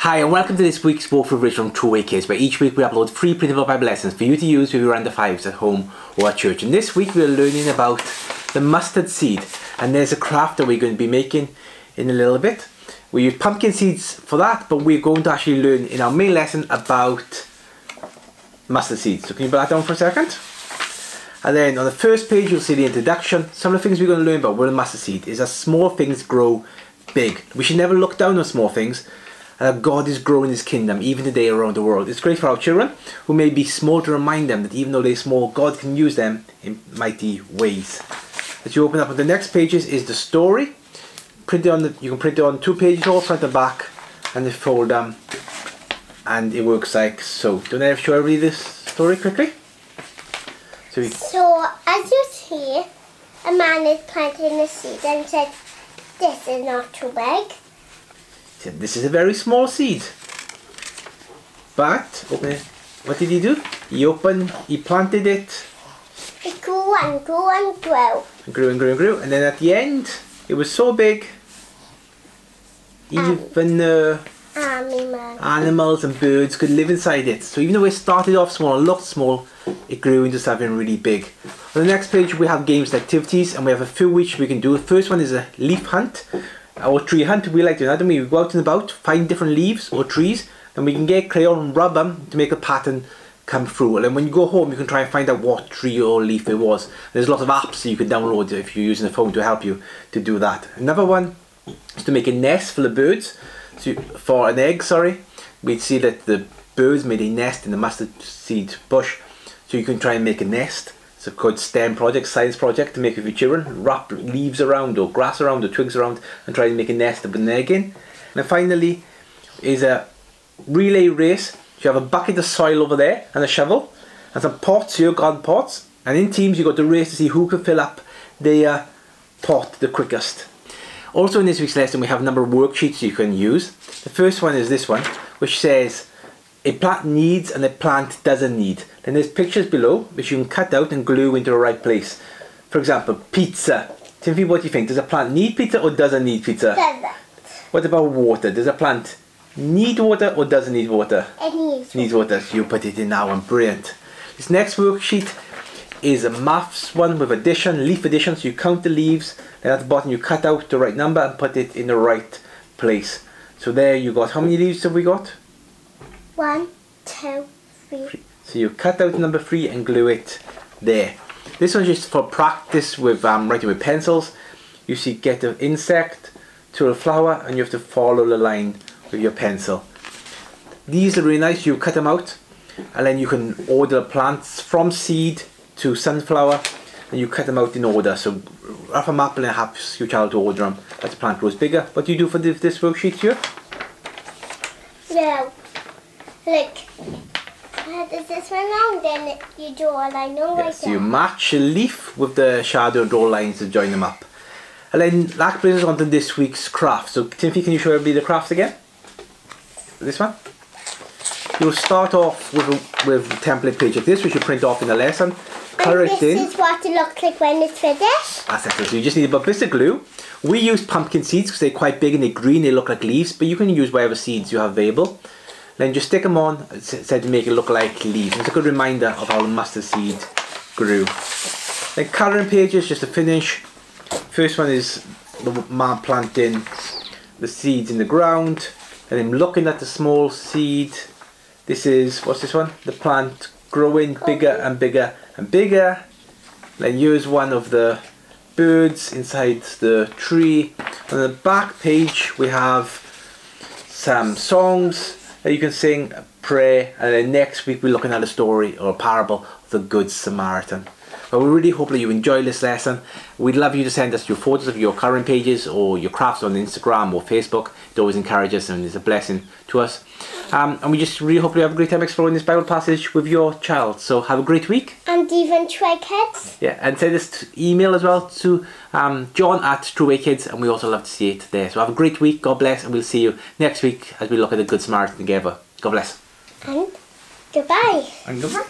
Hi and welcome to this week's walkthrough video from True Way Kids, where each week we upload free printable Bible lessons for you to use with your under fives at home or at church. And this week we're learning about the mustard seed, and there's a craft that we're going to be making in a little bit. We use pumpkin seeds for that, but we're going to actually learn in our main lesson about mustard seeds. So can you put that down for a second? And then on the first page you'll see the introduction. Some of the things we're going to learn about with a mustard seed is that small things grow big. We should never look down on small things. God is growing His kingdom even today around the world. It's great for our children who may be small to remind them that even though they're small, God can use them in mighty ways. As you open up on the next pages is the story. You can print it on 2 pages, all front and back, and they fold them, and it works like so. Do I show everybody this story quickly? So as you see, a man is planting a seed and said, "This is not too big." This is a very small seed, but what did he do? He planted it. It grew and grew and grew. And grew and grew and grew, and then at the end, it was so big, even animals and birds could live inside it. So even though it started off small and looked small, it grew into something really big. On the next page we have games and activities, and we have a few which we can do. The first one is a leaf hunt. Or tree hunt. We like to do that, and we go out and about, find different leaves or trees, and we can get crayon and rub them to make a pattern come through. And then when you go home you can try and find out what tree or leaf it was. There's lots of apps you can download if you're using a phone to help you to do that. Another one is to make a nest full of birds. So for an egg, we'd see that the birds made a nest in the mustard seed bush, so you can try and make a nest. It's a good STEM project, science project to make with your children. Wrap leaves around or grass around or twigs around and try to make a nest to put an egg in. And then finally is a relay race. You have a bucket of soil over there and a shovel and some pots here, garden pots. And in teams you got to race to see who can fill up their pot the quickest. Also in this week's lesson we have a number of worksheets you can use. The first one is this one, which says a plant needs and a plant doesn't need. Then there's pictures below which you can cut out and glue into the right place. For example, pizza. Timothy, what do you think? Does a plant need pizza or doesn't need pizza? Doesn't. What about water? Does a plant need water or doesn't need water? It needs water. So you put it in now, and brilliant. This next worksheet is a maths one with addition, leaf addition. So you count the leaves, then at the bottom you cut out the right number and put it in the right place. So there you got, how many leaves have we got? 1, 2, 3. So you cut out number 3 and glue it there. This one's just for practice with writing with pencils. You see, get the insect to a flower and you have to follow the line with your pencil. These are really nice. You cut them out and then you can order plants from seed to sunflower, and you cut them out in order. So rough them up and then helps your child to order them as the plant grows bigger. What do you do for this worksheet here? Well, look, does this one long, then you draw a line all right So you match a leaf with the shadow and draw lines to join them up. And then that brings us on to this week's craft. So Timothy, can you show everybody the craft again? This one? You'll start off with a template page like this, which you print off in the lesson. Colour it in. This is what it looks like when it's finished. That's it. So you just need a bit of glue. We use pumpkin seeds because they're quite big and they're green, they look like leaves, but you can use whatever seeds you have available. Then just stick them on, said to make it look like leaves. It's a good reminder of how the mustard seed grew. Then colouring pages just to finish. First one is the man planting the seeds in the ground, and then looking at the small seed. This is, what's this one? The plant growing bigger and bigger and bigger. Then here's one of the birds inside the tree. On the back page we have some songs that you can sing, pray, and then next week we're looking at a story or a parable of the Good Samaritan. But we really hope that you enjoy this lesson. We'd love you to send us your photos of your current pages or your crafts on Instagram or Facebook. It always encourages us and is a blessing to us. And we just really hope you have a great time exploring this Bible passage with your child. So have a great week. And even try kids. Yeah, and send this email as well to John at True Way Kids, and we also love to see it there. So have a great week. God bless, and we'll see you next week as we look at the Good Samaritan together. God bless. And goodbye. And goodbye.